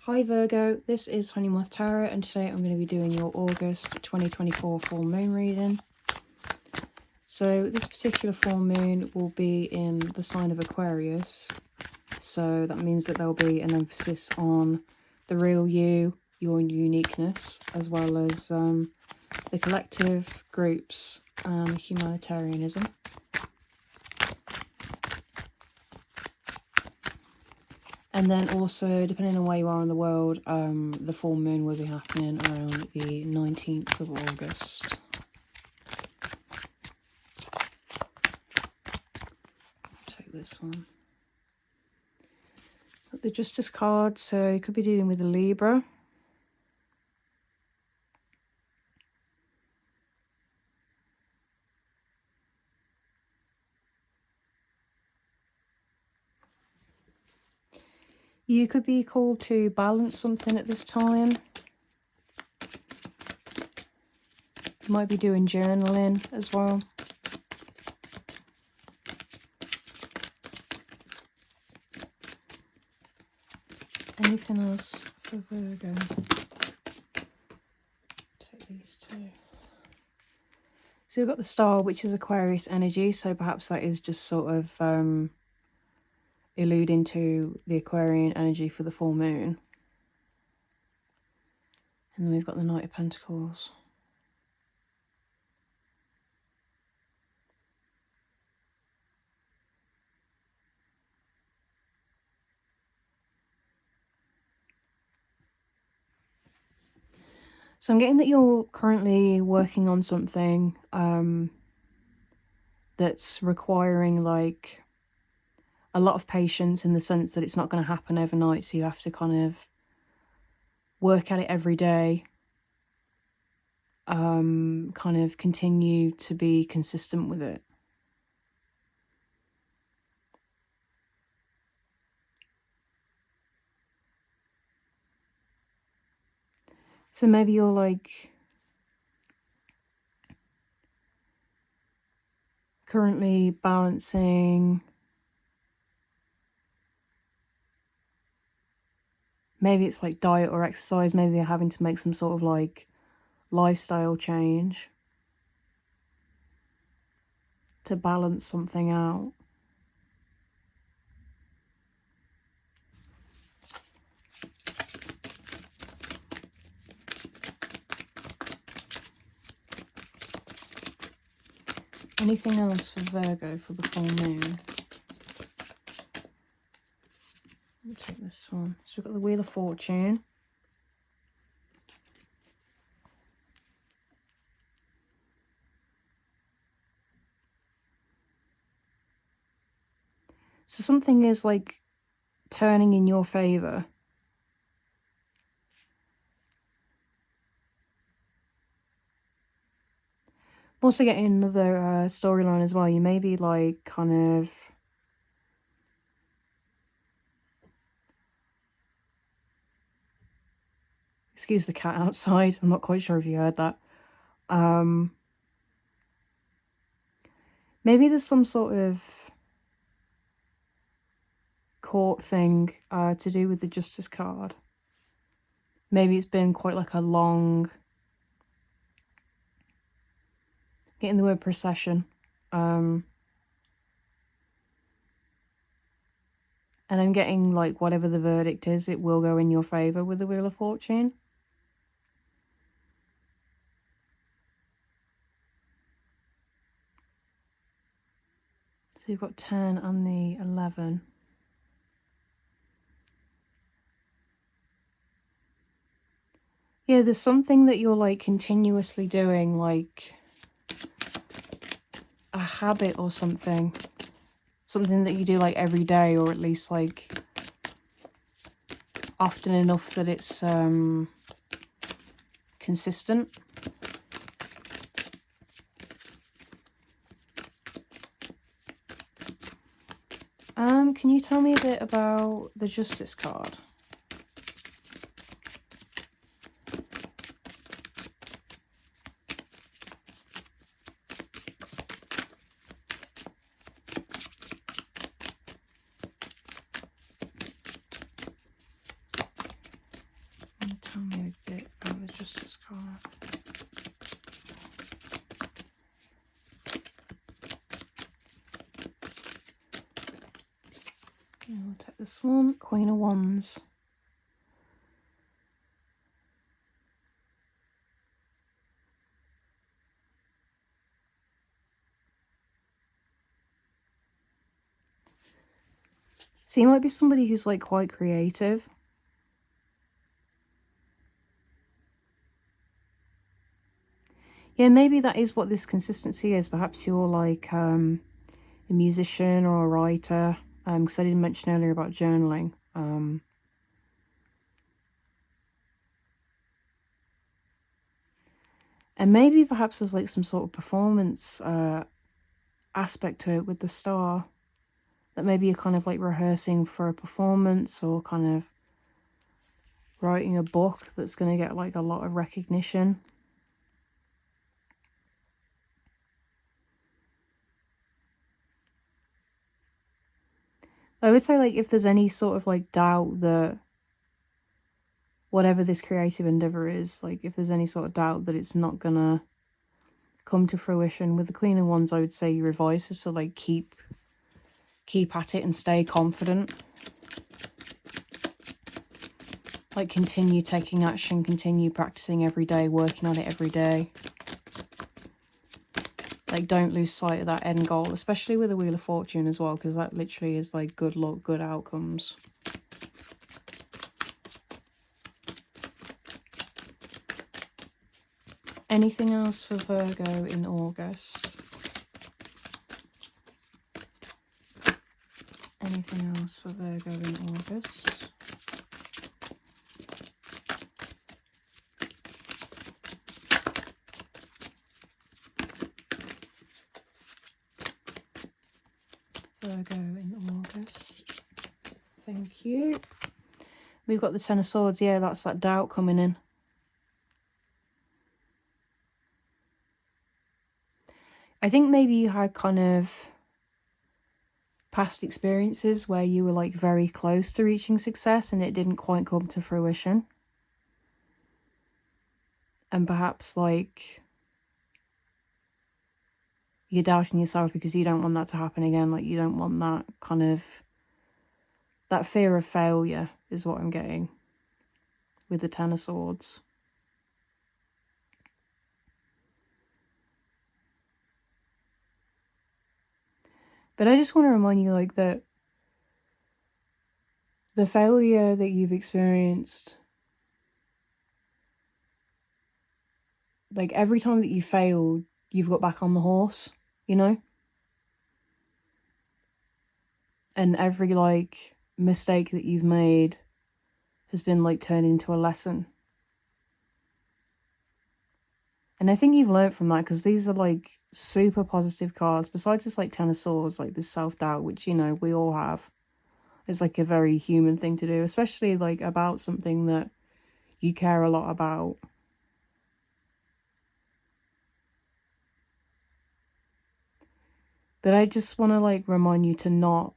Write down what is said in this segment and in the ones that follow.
Hi Virgo, this is Honeymoth Tarot and today I'm going to be doing your August 2024 full moon reading. So this particular full moon will be in the sign of Aquarius, so that means that there'll be an emphasis on the real you, your uniqueness, as well as the collective, groups and humanitarianism. And then also, depending on where you are in the world, the full moon will be happening around the 19th of August. I'll take this one. Got the Justice card, so you could be dealing with a Libra. You could be called to balance something at this time. You might be doing journaling as well. Anything else for Virgo? Take these two. So we've got the Star, which is Aquarius energy, so perhaps that is just sort of alluding to the Aquarian energy for the full moon. And then we've got the Knight of Pentacles. So I'm getting that you're currently working on something that's requiring like a lot of patience, in the sense that it's not going to happen overnight, so you have to kind of work at it every day, kind of continue to be consistent with it. So maybe you're like currently balancing, maybe it's like diet or exercise, maybe you're having to make some sort of like lifestyle change to balance something out. Anything else for Virgo for the full moon? Let me take this one. So we've got the Wheel of Fortune. So something is like turning in your favour. I'm also getting another storyline as well. You may be like kind of excuse the cat outside. I'm not quite sure if you heard that. Maybe there's some sort of court thing to do with the Justice card. Maybe it's been quite like a long, getting the word procession. And I'm getting like whatever the verdict is, it will go in your favour with the Wheel of Fortune. So you've got 10 and the 11. Yeah, there's something that you're like continuously doing, like a habit or something. Something that you do like every day, or at least like often enough that it's consistent. Can you tell me a bit about the Justice card? Tell me a bit about the Justice card. Okay, we'll take this one. Queen of Wands. So you might be somebody who's like quite creative. Yeah, maybe that is what this consistency is. Perhaps you're like a musician or a writer. Because I didn't mention earlier about journaling. And maybe perhaps there's like some sort of performance aspect to it with the star. That maybe you're kind of like rehearsing for a performance or kind of writing a book that's going to get like a lot of recognition. I would say like if there's any sort of like doubt that whatever this creative endeavor is, like if there's any sort of doubt that it's not gonna come to fruition, with the Queen of Wands I would say your advice is to like keep at it and stay confident. Like continue taking action, continue practicing every day, working on it every day. Like don't lose sight of that end goal, especially with the Wheel of Fortune as well, because that literally is like good luck, good outcomes. Anything else for Virgo in August? Anything else for Virgo in August? Virgo in August. Thank you. We've got the Ten of Swords. Yeah, that's that doubt coming in. I think maybe you had kind of past experiences where you were like very close to reaching success and it didn't quite come to fruition. And perhaps like you're doubting yourself because you don't want that to happen again. Like you don't want that kind of, that fear of failure is what I'm getting with the Ten of Swords. But I just want to remind you like that the failure that you've experienced, like every time that you failed, you've got back on the horse, you know? And every like mistake that you've made has been like turned into a lesson. And I think you've learned from that, because these are like super positive cards. Besides this like Ten of Swords, like this self-doubt, which, you know, we all have. It's like a very human thing to do, especially like about something that you care a lot about. But I just want to like remind you to not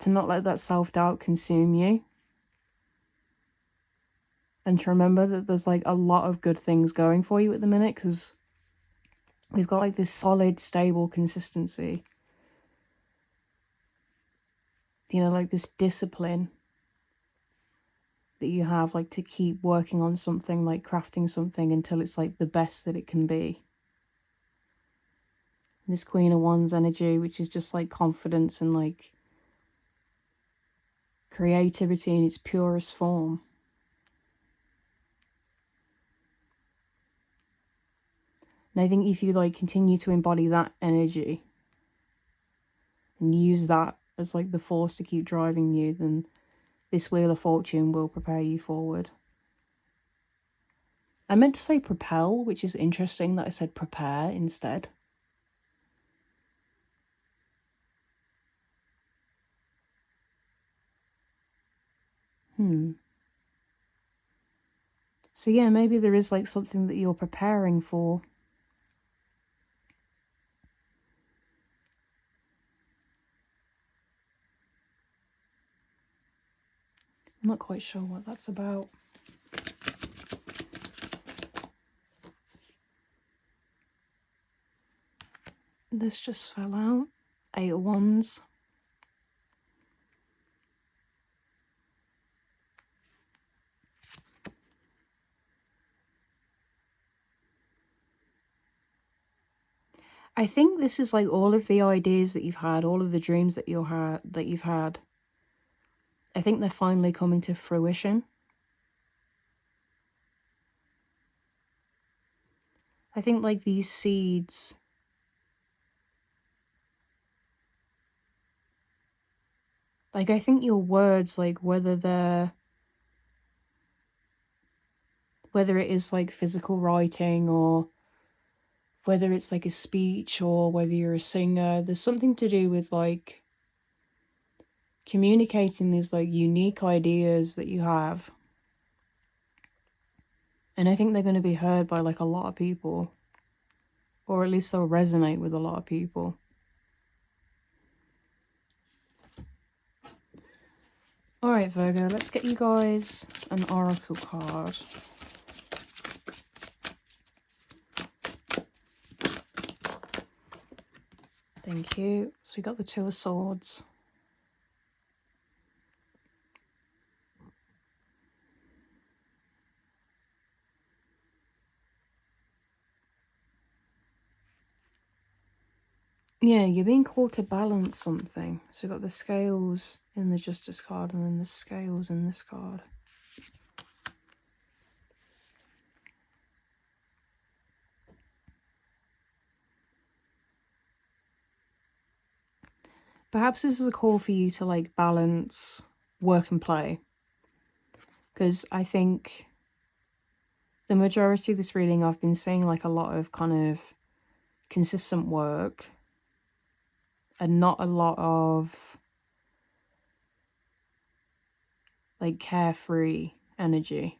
let that self-doubt consume you. And to remember that there's like a lot of good things going for you at the minute, because we've got like this solid, stable consistency. You know, like this discipline that you have, like to keep working on something, like crafting something until it's like the best that it can be. And this Queen of Wands energy, which is just like confidence and like creativity in its purest form. And I think if you like continue to embody that energy and use that as like the force to keep driving you, then this Wheel of Fortune will prepare you forward. I meant to say propel, which is interesting that I said prepare instead. So yeah, maybe there is like something that you're preparing for. I'm not quite sure what that's about. This just fell out. 8 of Wands. I think this is like all of the ideas that you've had, all of the dreams that you've had. I think they're finally coming to fruition. I think like these seeds, like I think your words, like whether it is like physical writing or whether it's like a speech or whether you're a singer, there's something to do with like communicating these like unique ideas that you have. And I think they're going to be heard by like a lot of people, or at least they'll resonate with a lot of people. Alright, Virgo, let's get you guys an oracle card. Thank you. So we got the Two of Swords. Yeah, you're being called to balance something. So we've got the Scales in the Justice card and then the Scales in this card. Perhaps this is a call for you to like balance work and play. Because I think the majority of this reading I've been seeing like a lot of kind of consistent work and not a lot of like carefree energy.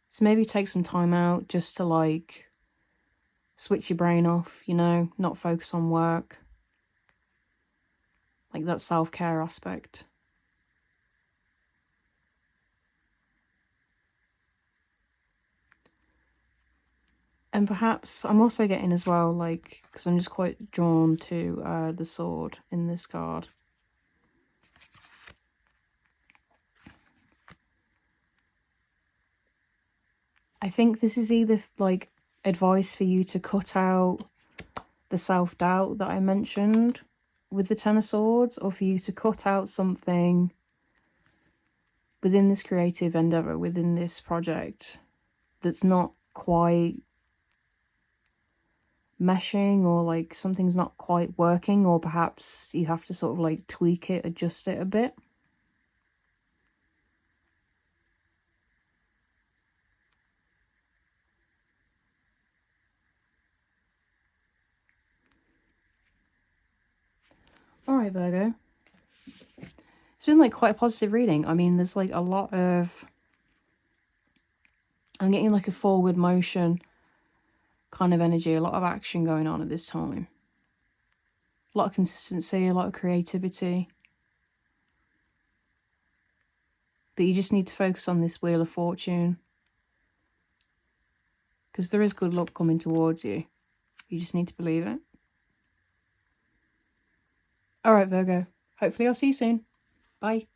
So maybe take some time out just to like switch your brain off, you know, not focus on work. Like that self-care aspect. And perhaps I'm also getting as well, like, because I'm just quite drawn to the sword in this card. I think this is either like advice for you to cut out the self-doubt that I mentioned with the Ten of Swords, or for you to cut out something within this creative endeavor, within this project, that's not quite meshing, or like something's not quite working, or perhaps you have to sort of like tweak it, adjust it a bit. Alright, Virgo. It's been like quite a positive reading. I mean, there's like a lot of... I'm getting like a forward motion kind of energy, a lot of action going on at this time. A lot of consistency, a lot of creativity. But you just need to focus on this Wheel of Fortune. Because there is good luck coming towards you. You just need to believe it. Alright, Virgo. Hopefully I'll see you soon. Bye.